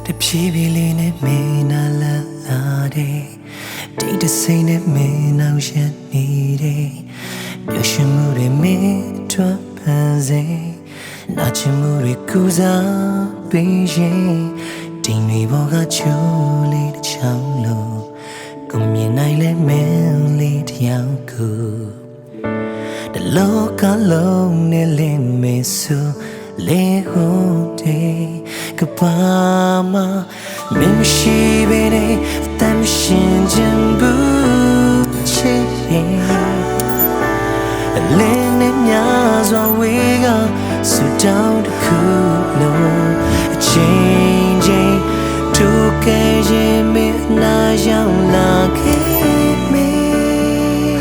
တဖြည်းဖြည်းလေးနဲ့မင်းနာလာတဲ့တိတ်တဆိတ်နဲ့မင်းနောက်ရက်နေတဲ့မြတ်ရှင်မှုတွေမင်းထွန်းပန်းစေနာချင်မှုတွေကူစားပေးရင်ဒီနေဘောကချိုးလေးတစ်ချောင်းလို့ကိုမြင်နိုင်လဲမင်းလေးတစ်ယောက်ကိုတလောကလုံးနဲ့လင်းမေဆိုလေဟုတ်တယ်ကဘာမမင်းရှိပေနဲ့တမ်းရှင်ခြင်းဘူးချစ်ရင်လင်းနဲ့များစွာဝေးကဆူတောင်းတစ်ခုလို့အချိန်ချင်းထိုးခဲ့ရင်မင်းနာရောက်လာခဲ့မင်း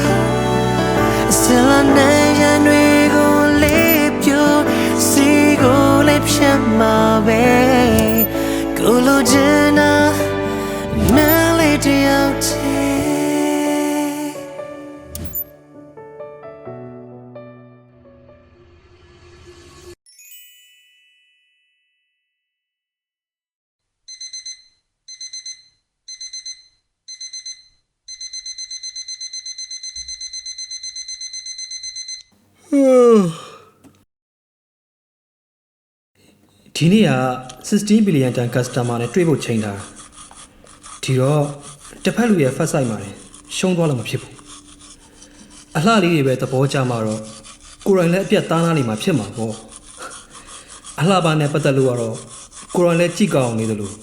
ဆလာနိုင်ရန်တွေကိုလေးပြစီကိုလေးဖြတ်မှာပဲကိုလိုချင်တာမလေးတယောက်တည်းဒီနေ့က16 billion တန် customer နဲ့တွေ့ဖို့ချိန်တာဒီတော့တစ်ဖက်လူရဲ့ first site မှာရှုံးသွားလို့မဖြစ်ဘူးအလှလေးတွေပဲသဘောကျမှာတော့ကိုရိုင်းလည်းအပြတ်သားနာနေမှာဖြစ်မှာပေါ့အလှပါနဲ့ပတ်သက်လို့ကတော့ကိုရိုင်းလည်းကြည့်ကောင်းနေတယ်လို့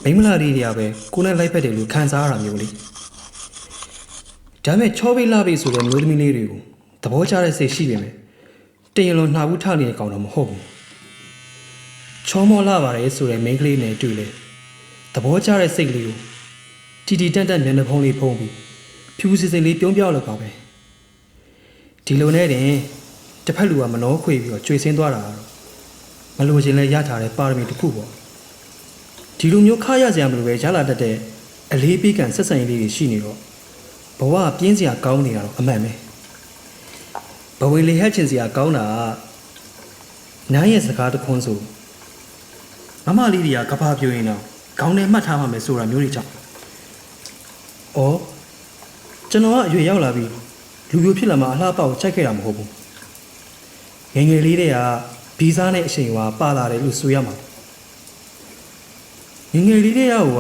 မိမလာလေးတွေကပဲကိုနဲ့လိုက်ဖက်တယ်လို့ခံစားရတာမျိုးလေဒါပေမဲ့ချောပေးလာပြီဆိုတဲ့မျိုးသမီးလေးတွေကိုသဘောကျတဲ့စိတ်ရှိပေမဲ့တင်ရလွန်နှာဘူးထနေတဲ့ကောင်တော့မဟုတ်ဘူးချောမောလာပါတယ်ဆိုတဲ့ main ကလေးနဲ့တွေ့လေသဘောကျတဲ့စိတ်ကလေးကိုတီတီတက်တက်မျက်နှာဖုံးလေးဖုံးပြီးဖြူစစ်စစ်လေးပြုံးပြောက်လောက်ပါပဲဒီလိုနဲ့တင်တစ်ဖက်လူကမနှောခွေပြီးတော့ကျွေဆင်းသွားတာတော့မလိုချင်လဲရထားတဲ့ပါရမီတစ်ခုပေါ့ဒီလိုမျိုးခါရစရာမလိုပဲရလာတတ်တဲ့အလေးပေးကန်ဆက်ဆံရေးလေးတွေရှိနေတော့ဘဝပြင်းစရာကောင်းနေတာတော့အမှန်ပဲဘဝလေးဟက်ချင်စရာကောင်းတာနိုင်ရဲ့စကားတခွန်းဆိုမမလေးတွေကကဘာပြိုရင်တော့ခေါင်းထဲမှတ်ထားမှမယ်ဆိုတာမျိုးတွေကြောင့်။အော်ကျွန်တော်ကအရွယ်ရောက်လာပြီးလူပြိုဖြစ်လာမှအလှပကိုချိန်ခဲ့တာမဟုတ်ဘူး။ငယ်ငယ်လေးတွေကဗီဇာနဲ့အချိန်ကပါလာတယ်လို့ဆိုရမှာ။ငယ်ငယ်လေးတွေကက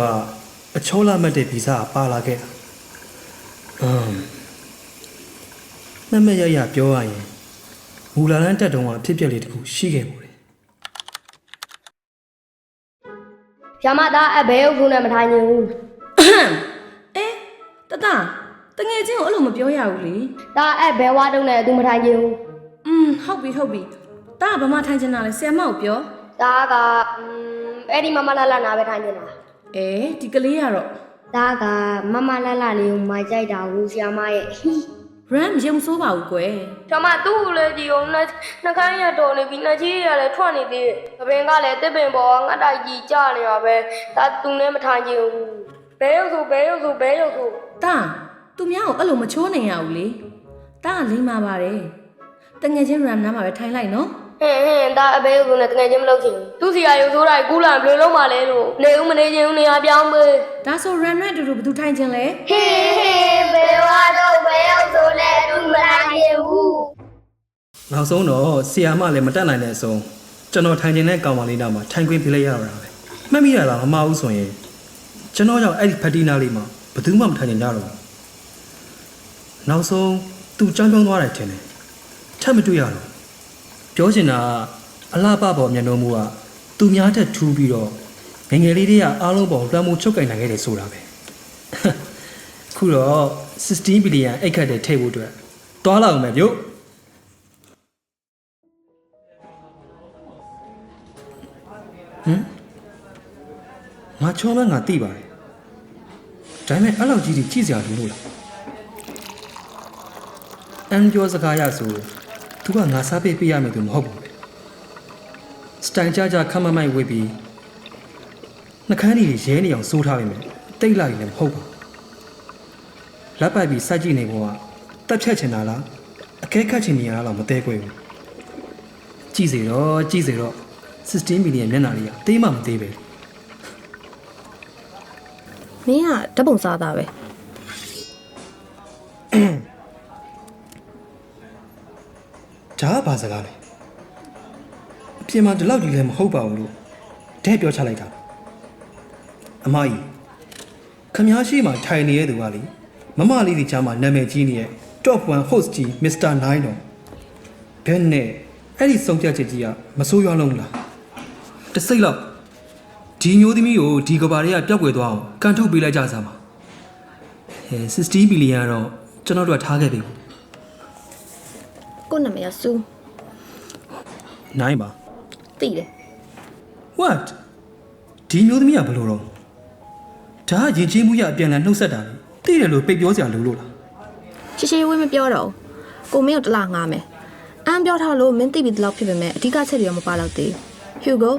အချောလာမှတ်တဲ့ဗီဇာပါလာခဲ့တာ။မှတ်မဲ့ရပြောရရင်မူလာလန်းတက်တုံးကအဖြစ်အပျက်လေးတခုရှိခဲ့ဘူးရမသားအဘဲဟုတ်ဘူးနဲ့မထိုင်နေဘူးအေးတတငယ်ချင်းကိုအဲ့လိုမပြောရဘူးလေဒါအဘဲဝါတုံးနဲ့သူမထိုင်နေဘူးဟုတ်ပြီတာကဘာမှထိုင်ချင်တာလဲဆရာမကိုပြောဒါကအဲ့ဒီမမလာလာနာပဲထိုင်နေတာဒီကလေးကတော့ဒါကမမလာလာလေးကိုမိုက်ကြိုက်တာဘူးဆရာမရဲ့run ရုံဆိုးပါဘူးကွယ်။ကျွန်မသူ့ကိုလည်းဒီအောင်နှခမ်းရတော်နေပြီးနှချီးရလည်းထွက်နေသေးတယ်။ပင်ကလည်းတစ်ပင်ပေါ်ငတ်တိုက်ကြီးကြနေရပဲ။ဒါသူနဲ့မထိုင်ချင်ဘူး။ဘဲရုပ်ဆို။တာသူများကိုအဲ့လိုမချိုးနိုင်ရဘူးလေ။တာကလိမ့်ပါပါတယ်။တငယ်ချင်း run နားမှာပဲထိုင်လိုက်နော်။ဒါအဘဲရုပ်နဲ့တငယ်ချင်းမလုပ်ချင်ဘူး။သူ့စီရရုပ်ဆိုးတိုင်းကူးလာဘယ်လိုလုပ်မှလဲလို့နေဦးမနေချင်ဦးနေရာပြောင်းမေး။ဒါဆို run နဲ့အတူတူဘယ်သူထိုင်ချင်လဲ။ဘယ်ဝါတော့ဘဲရုပ်ဆိုလဲသူမထိုင်ချင်ဘူး။နောက်ဆုံးတော့ဆီယာမလည်းမတက်နိုင်တဲ့အဆုံးကျွန်တော်ထိုင်ချင်တဲ့ကောင်မလေးနာမှာထိုင်ခွင့်ပြလိုက်ရတာပဲ။မှတ်မိရတာမမဟုတ်ဆိုရင်ကျွန်တော်ကြောင့်အဲ့ဒီဖက်တီနာလေးမှာဘယ်သူမှမထိုင်ချင်ကြတော့ဘူး။နောက်ဆုံးသူကြောင်းကြောင်းသွားတယ်ထင်တယ်။ထပ်မတွေ့ရတော့ပြောချင်တာအလှပပေါ်မျက်နှာမူကသူများထက်ထူးပြီးတော့ငယ်ငယ်လေးတွေကအားလုံးပေါ်လွှမ်းမိုးချုပ်ကင်နိုင်ခဲ့တယ်ဆိုတာပဲခုတော့16 billion အိတ်ခတ်တဲ့ထိပ်ဖို့အတွက်တွားလာအောင်မယ်ဗျငါချောမငါသိပါတယ်ဒါပေမဲ့အဲ့လောက်ကြီးကြီးကြည့်စရာလို့လားအန်ကျော်စကားရဆိုသူကငါစားပေးပြရမယ်သူမဟုတ်ဘူးစတိုင်ကြခမမိုက်ဝေးပြီးနှကန်းကြီးရဲနေအောင်စိုးထားပြီမယ်တိတ်လာရင်လည်းမဟုတ်ပါလက်ပိုက်ပြီးစိုက်ကြည့်နေဖို့ကတက်ဖြတ်ချင်တာလားအကဲခတ်ချင်နေရလားမသေးခွေဘူးကြည့်စေတော့16 million မျက်နှာလေးကတေးမှမသေးပဲ မင်းကဓာတ်ပုံစားတာပဲ ဒါကဘာစကားလဲအပြင်မှာဒီလောက်ကြီးလည်းမဟုတ်ပါဘူးလို့တဲ့ပြောချလိုက်တာအမကြီးခမားရှိမှထိုင်နေတဲ့သူကလေမမလေးဒီချာမှာနာမည်ကြီးနေတဲ့ Top 1 host ကြီး Mr. 9တော့ဘယ်နဲ့အဲ့ဒီဆုံးဖြတ်ချက်ကြီးကမဆိုးရွားလုံးလားတစိမ့်လောက်ဒီမျိုးသမီးကိုဒီကဘာတွေကပျောက်ကွယ်သွားအောင်ကန်ထုတ်ပေးလိုက်ကြစမ်းပါ60 billion တော့ကျွန်တော်တို့ကထားခဲ့ပြီ ကို့နာမည်ကစူး 9ပါ သိတယ် What ဒီမျိုးသမီးကဘယ်လိုတော့ဒါကရင်ချင်းမှုရအပြန်လည်နှုတ်ဆက်တာလေသိတယ်လို့ပိတ်ပြောစရာလိုလို့လား ရှေးဝေးမပြောတော့ကိုမင်းကိုတလားငားမယ်အမ်းပြောထားလို့မင်းသိပြီတလောက်ဖြစ်ပေမဲ့အဓိကချက်တွေရောမပါတော့သေးဘူး Hugo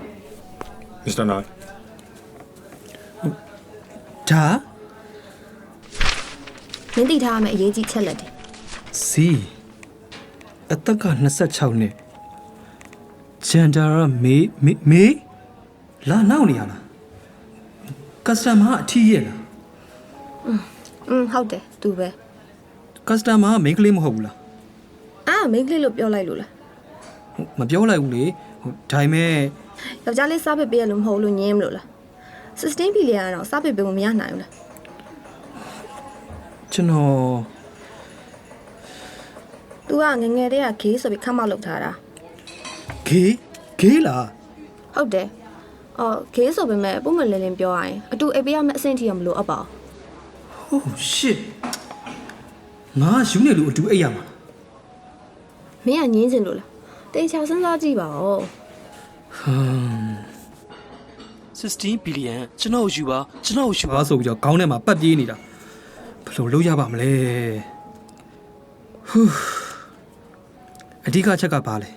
Mr. Knight. ဒါ မင်းသိထားမယ်အရေးကြီးချက်လက်တွေ စီအသက်က26နှစ်ဂျန်ဒါရမေလာနောက်နေရလားကစတမာအထီးရဲ့လား ဟုတ်တယ်သူပဲ ကစတမာမိန်းကလေးမဟုတ်ဘူးလား မိန်းကလေးလို့ပြောလိုက်လို့လား မပြောလိုက်ဘူးလေဒါပေမဲ့ ယောက်ျားလေးစားပစ်ပေးရလို့မဟုတ်လို့ညင်းမလို့လား16 billion ကတော့စားပစ်ပေးလို့မရနိုင်ဘူးလား ကျွန်တော် သူကငငယ်တည်းကဂေးဆိုပြီးခတ်မောက်လုပ်ထားတာ ဂေးလား ဟုတ်တယ်ဂေးဆိုပေမဲ့ပုံမလင်းလင်းပြောရရင်အတူအိပ်ပေးရမယ့်အဆင့်ထိရမလို့အပ်ပါဘူး Oh shit ငါယူနေလို့အတူအိပ်ရမှာ မင်းကညင်းစင်လို့လားတင်ချာစဉ်းစားကြည့်ပါဦး 16 billion ကျွန်တော်ယူပါကျွန်တော်ယူပါ ဘာဆိုပြီးတော့ခေါင်းထဲမှာပတ်ပြေးနေတာဘယ်လိုလုပ်ရပါမလဲဟူးအဓိကချက်ကဘာလဲ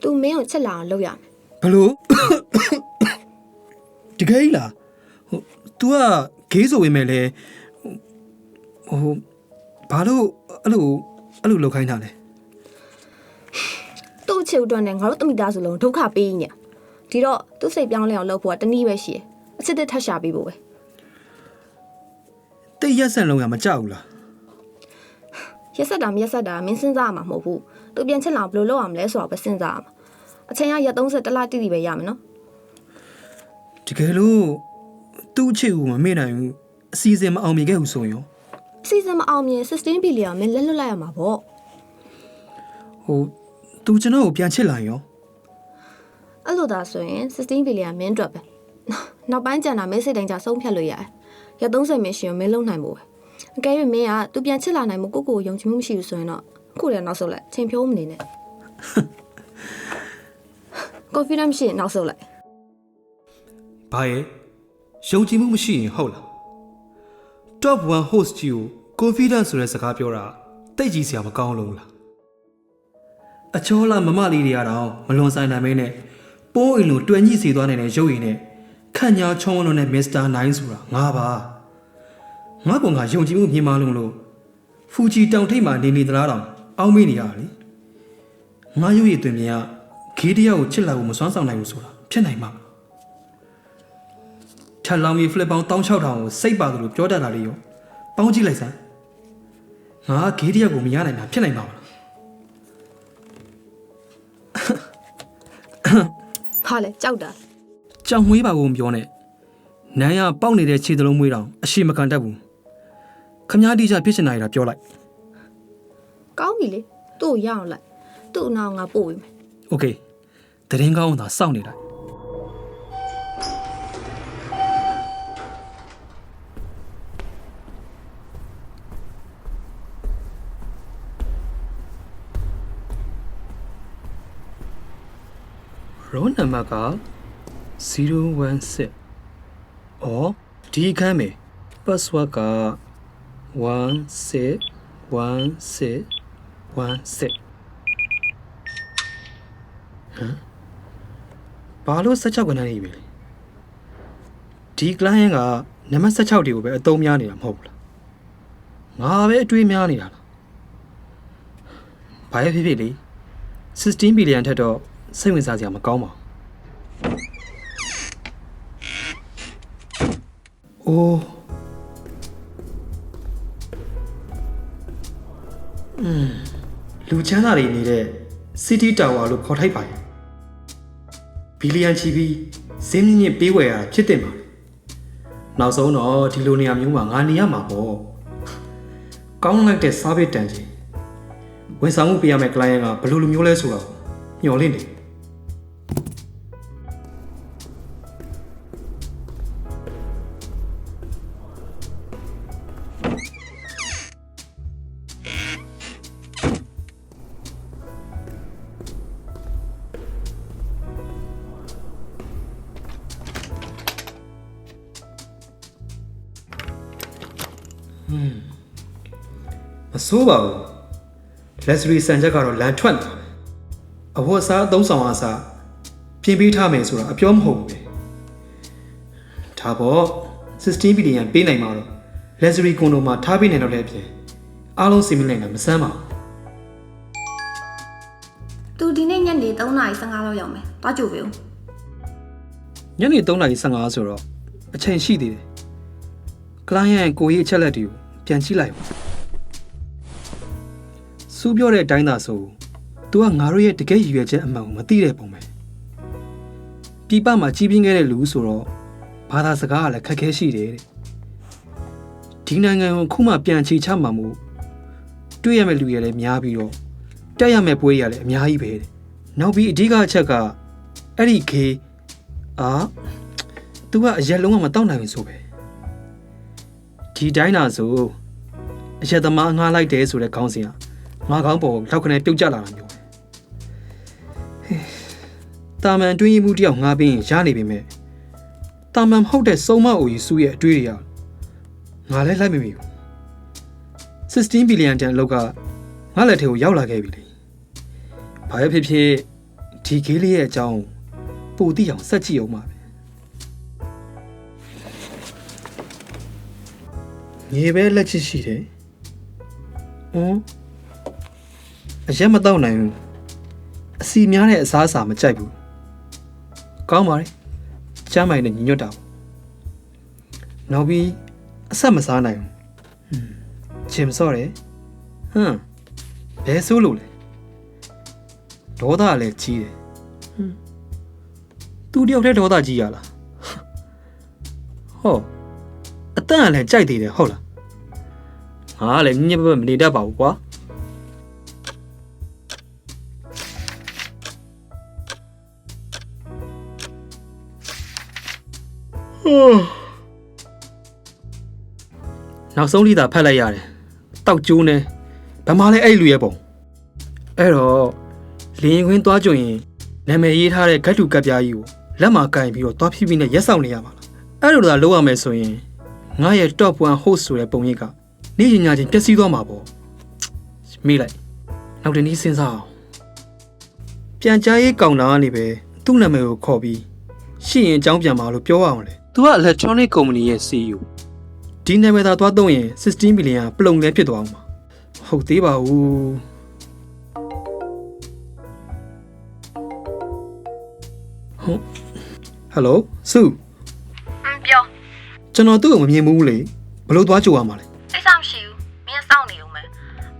သူမင်းကိုချက်လာအောင်လုပ်ရမယ် ဘယ်လိုတကယ်လားဟို तू ကဂေးဆိုဝင်မဲ့လေဟိုဘာလို့အဲ့လိုလုပ်ခိုင်းတာလဲ သူ့ချစ်အတွက်နဲ့ငါတို့တမိသားစုလုံးဒုက္ခပေးနေဒီတော့သူ့စိတ်ပြောင်းလဲအောင်လုပ်ဖို့ကတနည်းပဲရှိတယ်အစ်စ်တက်ထပ်ရှာပေးဖို့ပဲ တိတ်ရက်ဆက်လုံးရမကြောက်ဘူးလား ရက်ဆက်တာမရက်ဆက်တာမင်းစဉ်းစားရမှာမဟုတ်ဘူးသူပြန်ချက်လာဘယ်လိုလုပ်အောင်လဲဆိုတော့ပဲစဉ်းစားရမှာအချိန်ကရက်30တလတိတိပဲရမယ်နော် တကယ်လို့သူ့အချစ်ကိုမမေ့နိုင်ဘူးအစီအစဉ်မအောင်မြင်ခဲ့ဘူးဆိုရင် စီဇန်မအောင်မြင်16 billion မင်းလက်လွတ်လိုက်ရမှာပေါ့ ဟို तू ကျွန်တော်ကိုပြန်ချစ်လာရော အဲ့လိုသာဆိုရင်16 billion မင်းအတွက်ပဲနောက်ပိုင်းကျန်တာမင်းစိတ်တိုင်းကြဆုံးဖြတ်လို့ရတယ်ရက်30မင်းရှင်မင်းလုံနိုင်ဖို့ပဲအကယ်၍မင်းကသူပြန်ချစ်လာနိုင်မှုကိုယုံကြည်မှုမရှိဘူးဆိုရင်တော့အခုလည်းနောက်ဆုတ်လိုက်ချိန်ဖြုံးမနေနဲ့ confidence ရှိရင်နောက်ဆုတ်လိုက် ဘာရဲ့ယုံကြည်မှုမရှိရင်ဟုတ်လား Top 1 host ကြီးကို confidence ဆိုတဲ့စကားပြောတာတိတ်ကြီးစရာမကောင်းလို့လားအချောလာမမလေးတွေကတော့မလွန်ဆိုင်နိုင်မင်းနဲ့ပိုးအိမ်လိုတွင်ကြီးစီသွားနေတဲ့ရုပ်ရည်နဲ့ခန့်ညာချုံးလုံးနဲ့ Mr. 9ဆိုတာငါပါငါကငါယုံကြည်မှုမြင်မလုံးလို့ဖူဂျီတောင်ထိပ်မှာနေသလားတောင်အောင်းမေးနေရလေငါရုပ်ရည်တွင်မြင်ကဂေးတယောက်ကိုချစ်လာဖို့မစွမ်းဆောင်နိုင်ဘူးဆိုတာဖြစ်နိုင်မှာထက်လောင်မီဖလစ်ပေါင်း16000ကိုစိတ်ပါတယ်လို့ပြောတတ်တာလေးရောပေါင်းကြည့်လိုက်စမ်းငါဂေးတယောက်ကိုမရနိုင်တာဖြစ်နိုင်မှာမလား ဟာလေကြောက်တာ ကြောင်မွေးပါကိုမပြောနဲ့နန်းရပေါက်နေတဲ့ခြေသလုံးမွေးတောင်အရှိမကန်တတ်ဘူးခမားတိကျဖြစ်ချင်တာပြောလိုက် ကောင်းပြီလေသူ့ကိုရအောင်လိုက်သူ့အနောက်ငါပို့ပေးမယ် โอเคတရင်ကောင်းသာစောင့်နေလိုက်ရိုးနံပါတ်က016အော်ဒီခမ်းမယ် password က161616ဘာလို့16ခဏနေပြီလဲဒီ client ကနံပါတ်16တွေကိုပဲအသုံးများနေတာမဟုတ်ဘူးလားငါပဲအတွေးများနေတာလားဘာရဖြစ်ဖြစ်လေ16 billion ထက်တော့စိတ်ဝင်စားစရာမကောင်းပါဘူးအိုး လူချမ်းသာတွေနေတဲ့ City Tower လို့ခေါ်ထိုက်ပါရဲ့ဘီလီယံချီပြီးဈေးမြင့်မြင့်ပေးဝယ်ရတာဖြစ်တင်ပါနောက်ဆုံးတော့ဒီလိုနေရာမျိုးမှာငါနေရမှာပေါ့ကောင်းလိုက်တဲ့စားပစ်တန်ကြီးဝန်ဆောင်မှုပေးရမယ့် client ကဘယ်လိုလိုမျိုးလဲဆိုတော့ညှော်လင့်နေမဆိုးပါဘူးလက်စရီဆန်ချက်ကတော့လန်ထွက်နေအဝတ်အစားအသုံးဆောင်အားစားပြင်ပေးထားမယ်ဆိုတာအပြောမဟုတ်ဘူးပဲဒါပေါ့16ဘီလီယံပေးနိုင်မှာတော့လက်စရီကွန်ဒိုမှာထားပေးနေတော့လည်းအပြင်အားလုံးစီမံနိုင်တာမဆန်းပါဘူး ။ तू ဒီနေ့ညနေ3:15လောက်ရောက်မယ်။သွားကြိုပေးဦး ညနေ3:15ဆိုတော့အချိန်ရှိသေးတယ် client ကိုကြီးအချက်လက်တွေကိုပြန်ကြည့်လိုက်ပါစူးပြောတဲ့အတိုင်းသာဆို तू ကငါတို့ရဲ့တကယ်ရည်ရွယ်ချက်အမှန်ကိုမသိတဲ့ပုံပဲပြပမှာကြီးပြင်းခဲ့တဲ့လူဆိုတော့ဘာသာစကားကလည်းခက်ခဲရှိတယ်တဲ့ဒီနိုင်ငံကိုခုမှပြန်ချီချမှာမို့တွေ့ရမယ့်လူတွေလည်းများပြီးတော့တက်ရမယ့်ပွဲတွေလည်းအများကြီးပဲတဲ့နောက်ပြီးအဓိကအချက်ကအဲ့ဒီခေतू ကအရက်လုံးဝမတောက်နိုင်ဘူးဆိုပဲဒီတိုင်းသာဆိုအရက်သမားငှားလိုက်တယ်ဆိုတဲ့ခေါင်းစဉ်ကငါကောင်းပေါ်လောက်ခနဲ့ပြုတ်ကျလာတာမျိုးပဲတာမန်တွင်းရမှုတယောက်ငှားပြီးရနေပြီမဲ့တာမန်မဟုတ်တဲ့စုံမအိုကြီးစုရဲ့အတွေ့တွေကငါလည်းလိုက်မမိဘူး16ဘီလီယံတန်အလောက်ကငါလက်ထဲကိုရောက်လာခဲ့ပြီလေဘာပဲဖြစ်ဖြစ်ဒီကေးလေးရဲ့အကြောင်းပိုသိအောင်စက်ကြည့်အောင်ပါပဲမြေပဲလက်ချစ်ရှိတယ်အရက်မတော့နိုင်ဘူးအစီများတဲ့အစားအစာမကြိုက်ဘူးကောင်းပါလေကျမ်းမိုင်နဲ့ညညွတ်တာပေါ့နောက်ပြီးအဆက်မစားနိုင်ဘူးချင်စော့တယ်ဘယ်ဆိုးလို့လဲဒေါသလည်းကြီးတယ်သူတယောက်တည်းဒေါသကြီးရလားဟောအတန်ကလည်းကြိုက်သေးတယ်ဟုတ်လားငါကလည်းညညပပမနေတတ်ပါဘူးကွာနောက်ဆုံးလိတာဖတ်လိုက်ရတယ်တောက်ကျိုးနေဗမာလဲအဲ့လူရဲ့ပုံအဲ့တော့လင်းခွင်းသွားကြွရင်နာမည်ရေးထားတဲ့ဂတ်တူကပ်ပြားကြီးကိုလက်မှာကင်ပြီးတော့သွားဖြည်းဖြည်းနဲ့ရက်ဆောင်နေရမှာလားအဲ့လိုသာလုပ်ရမယ်ဆိုရင်ငါရဲ့ top 1 host ဆိုတဲ့ပုံရိပ်ကနေ့ညချင်းပျက်စီးသွားမှာပေါ့မိလိုက်နောက်တနေ့စဉ်းစားအောင်ပြန်ကြားရေးကောင်တာကနေပဲသူ့နာမည်ကိုခေါ်ပြီးရှိရင်အကြောင်းပြန်ပါလို့ပြောအောင်လေသူက electronic company ရဲ့ CEO ဒီနာမည်သာသွားသုံးရင်16ဘီလီယံပလုံလဲဖြစ်သွားအောင်ပါဟုတ်သေးပါဘူးဟုတ်ဟယ်လိုစုပြောကျွန်တော်သူ့ကိုမမြင်ဘူးလေဘလို့သွားကြိုရမှာလဲစိတ်ဆောက်မရှိဘူးမင်းစောင့်နေဦးမယ်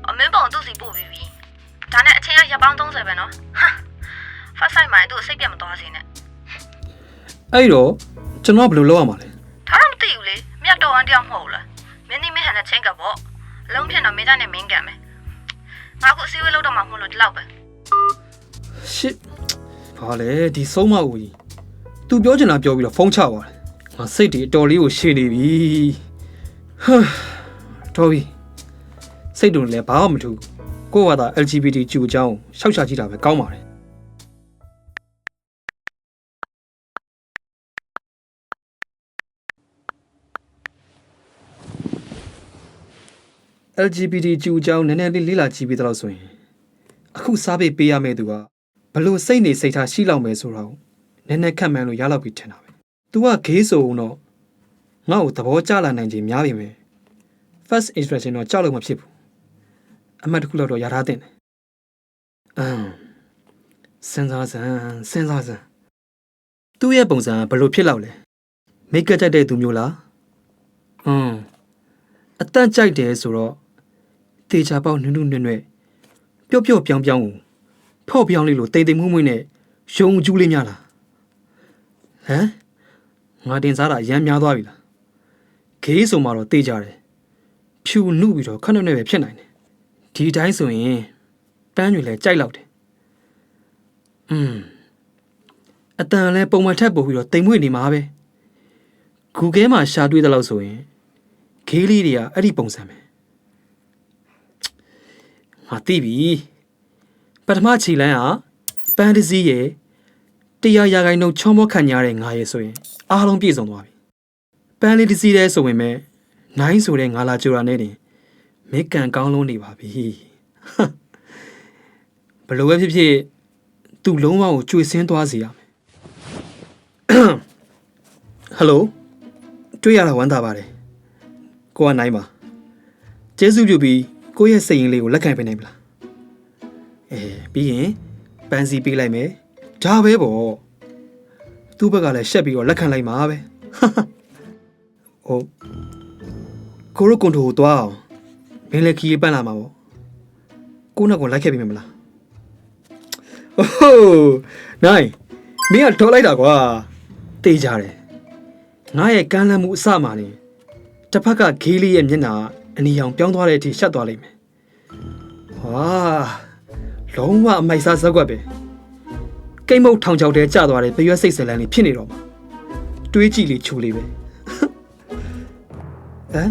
အမင်းပုံသူ့စီပို့ပြီးပြီဒါနဲ့အချိန်ကရက်ပေါင်း30ပဲနော်ဟာဖတ်ဆိုင်မှာသူ့စိတ်ပြတ်မသွားစေနဲ့အဲ့တော့ကျွန်တော်ဘလို့လုပ်ရမှာလဲဒါတော့မသိဘူးလေမြတ်တော်အန်တယောက်မဟုတ်လားမင်းဒီမင်းဟန်နဲ့ချင်းကပေါ့အလုံးဖြစ်တော့မင်းသားနဲ့မင်းကန်မယ်ငါကအစည်းအဝေးလုပ်တော့မှမဟုတ်လို့ဒီလောက်ပဲရှစ်ဘာလဲဒီဆုံးမဦးကြီး तू ပြောချင်တာပြောပြီးတော့ဖုန်းချသွားတယ်ငါစိတ်တွေအတော်လေးကိုရှည်နေပြီဟာတော်ပြီစိတ်တုန်လည်းဘာမှမထူးကိုယ့်ဘာသာ LGBTQ အကြောင်းရှောက်ချကြည့်တာပဲကောင်းပါတယ်LGBTQ အကြောင်းနည်းနည်းလေးလေ့လာကြည့်ပြီးတော့ဆိုရင်အခုစားပေးပေးရမယ့်သူကဘလို့စိတ်နေစိတ်ထားရှိလောက်မယ်ဆိုတော့နည်းနည်းခက်မှန်းလို့ရလောက်ပြီထင်တာပဲ။ तू ကဂေးဆိုတော့ငါ့ကိုသဘောကျလာနိုင်ခြင်းများပြီမယ်။ First impression တော့ကြောက်လို့မဖြစ်ဘူး။အမှတ်တစ်ခုလောက်တော့ရထားတဲ့တယ်။စဉ်းစားစမ်းသူ့ရဲ့ပုံစံကဘလို့ဖြစ်လောက်လဲ။မိတ်ကပ်ကြိုက်တဲ့သူမျိုးလား။အတန့်ကြိုက်တယ်ဆိုတော့ တေချာပေါက်နွနွနဲ့ပျော့ပျော့ပြောင်းပြောင်းကိုဖော့ပြောင်းလေးလိုတိမ်တိမ်မွှေ့မွှေ့နဲ့ယုံကျူးလေးများလားဟမ်ငါတင်စားတာရမ်းများသွားပြီလားခေးဆိုမှတော့တေးကြတယ်ဖြူနှုတ်ပြီးတော့ခဏနဲ့ပဲဖြစ်နိုင်တယ်ဒီတိုင်းဆိုရင်ပန်းတွေလည်းကြိုက်လောက်တယ်အတန်လည်းပုံမှန်ထက်ပို့ပြီးတော့တိမ်မွေ့နေမှာပဲဂူခဲမှာရှာတွေ့တဲ့လောက်ဆိုရင်ခေးလေးတွေကအဲ့ဒီပုံစံပဲငါသိပြီပထမခြေလမ်းကပန်းတစည်းရဲ့100 ရာခိုင်နှုန်းချောမောခံရတဲ့ငါရဲ့ဆိုရင်အားလုံးပြည့်စုံသွားပြီပန်းလေးတစည်းတဲ့ဆိုရင်ပဲနိုင်ဆိုတဲ့ငါလာကြိုတာနဲ့တင်မေကန်ကောင်းလုံးနေပါပြီဘလို့ပဲဖြစ်ဖြစ်သူ့လုံးဝကိုကျွေဆင်းသွားစေရမယ်ဟယ်လိုတွေ့ရတာဝမ်းသာပါတယ်ကိုကနိုင်ပါကျေးဇူးပြုပြီးကိုရဲ့စိတ်ရင်းလေးကိုလက်ခံပေးနိုင်မလားပြီးရင်ပန်းစီပေးလိုက်မယ်ဒါပဲပေါ့သူ့ဘက်ကလည်းရှက်ပြီးတော့လက်ခံလိုက်မှာပဲဟုတ်ကိုရိုကွန်တိုကိုတွားအောင်မင်းလည်းခီးပန်းလာမှာပေါ့ကိုနောက်ကိုလိုက်ခဲ့ပြီမလားအိုးနိုင်မင်းကထော်လိုက်တာကွာတေးကြတယ်ငါရဲ့ကမ်းလှမ်းမှုအစမှနေတစ်ဖက်ကခေးလေးရဲ့မျက်နှာအနီရောင်ပြောင်းသွားတဲ့အထိရှက်သွားလိမ့်မယ်ဟာလုံးဝအမိုက်စားဇက်ကွက်ပဲကိတ်မုတ်ထောင်ချောက်တဲကျသွားတဲ့ပရွက်စိတ်ဆလန်လေးဖြစ်နေတော့မှာတွေးကြည့်လေချူလေးပဲဟမ်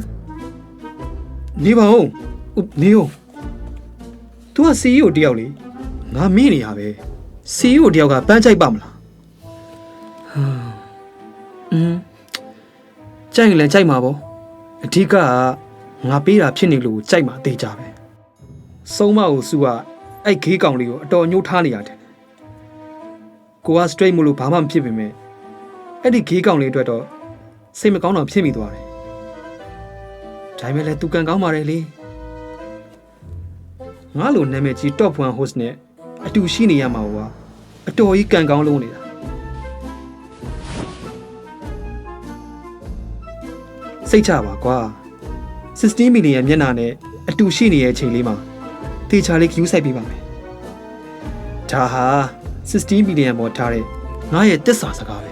နေပါဦးနေဦး तू က CEO တယောက်လေငါမင်းနေရပဲ CEO တယောက်ကပန်းချိုက်ပါမလားကြိုက်ရင်လည်းကြိုက်မှာပေါ့အဓိကကငါပေးတာဖြစ်နေလို့ကြိုက်မှာအသေးကြပဲစုံမကိုစုကအဲ့ခေးကောင်လေးကိုအတော်ညှိုးထားနေရတယ်ကိုက straight မလို့ဘာမှမဖြစ်ပေမဲ့အဲ့ဒီခေးကောင်လေးအတွက်တော့စိတ်မကောင်းတော့ဖြစ်မိသွားတယ်ဒါပေမဲ့လည်းသူကန်ကောင်းပါတယ်လေငါလိုနာမည်ကြီး top 1 host နဲ့အတူရှိနေရမှာကွာအတော်ကြီးကန်ကောင်းလုံးနေတာစိတ်ချပါကွာ16 million မျက်နှာနဲ့အတူရှိနေတဲ့အချိန်လေးမှာတေချာလေး queue စိုက်ပေးပါမယ်ဒါဟာ16 million ပေါ်ထားတဲ့ငါရဲ့တစ္ဆာစကားပဲ